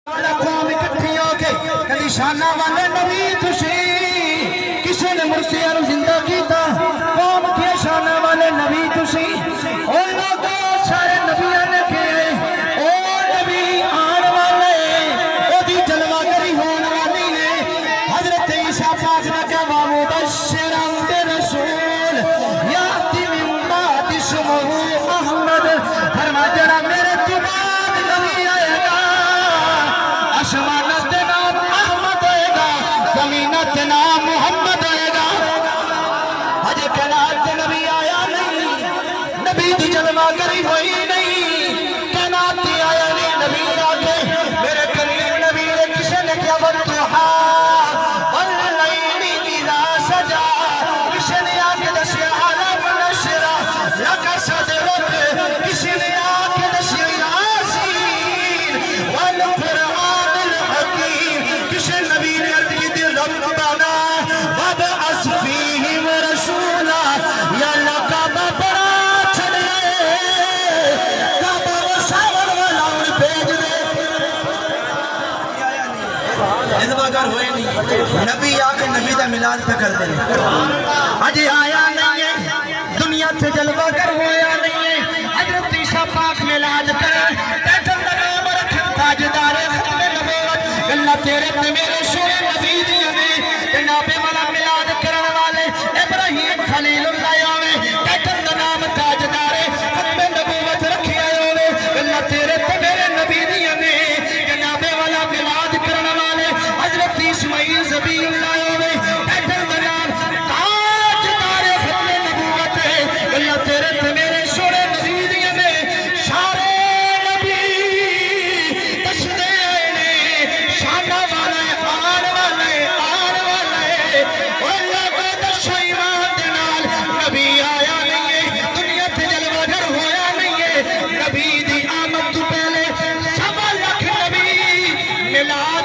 قوم اکٹھی ہو کے کدی شانہ والے نبی تسی کسی نے مرسیاں نو زندہ کیتا قوم کے شانہ والے نبی تسی اور لوگوں سارے نبیاں نے کہے او نبی آن والے او دی جلوہ گری ہون والی نے حضرت عیسیٰ پاک نے کہا مبشرا برسول یاتی من بعد اسمہ احمد فرما جرا میرے تو بعد نبی آئے گا آسمانت نام احمد ہوئے گا زمینت نام محمد ہوئے گا حج کائنات نبی آیا نہیں نبی دی جلوہ گری ہوئی نہیں کائنات آیا نہیں نبی آگے میرے کریم نبی نے کسے نے کیا والضحا واللیل اذا سجا کسے نے آگے دسیا علم نشرا لک صدرک کسے نے آگے دسیا یاسین والقرآن الحکیم کسے نبی نے عرض کی دی ربنا وابعث فیہم رسولا یا اللہ کعبہ بڑا چھڑے کعبہ وہ ساور والا ان بھیج دے جذبہ گر ہوئے نہیں نبی آکے نبی دا ملاد پہ کر دیں آج آیا نہیں ہے دنیا سے جلوہ گر ہویا نہیں ہے حضرت عیسیٰ پاک ملاد کر ٹیٹل نام رکھن تاجدار ختم نبوت اللہ تیرے پہ میرے سوئے نبی دیا نے جناب والا ملاد کرن والے ابراہیم خلیل اللہ آوے ٹیٹل نام تاجدار ختم نبوت رکھی آئے ہوئے اللہ تیرے پہ میرے نبی دیا نے جناب والا ملاد کرن والے حضرت اسماعیل زبی اللہ آوے ٹیٹل نام تاجدار ختم نبوت اللہ تیرے پہ میرے سوئے نبی دیا نے سارے نبی تشدے آئے نے شانہ والے آن والے واللہ کو دشو ایمان دنال نبی آیا نہیں ہے دنیا تے جلوہ گر ہویا نہیں ہے نبی دی آمد تو پہلے سوا لکھ نبی ملا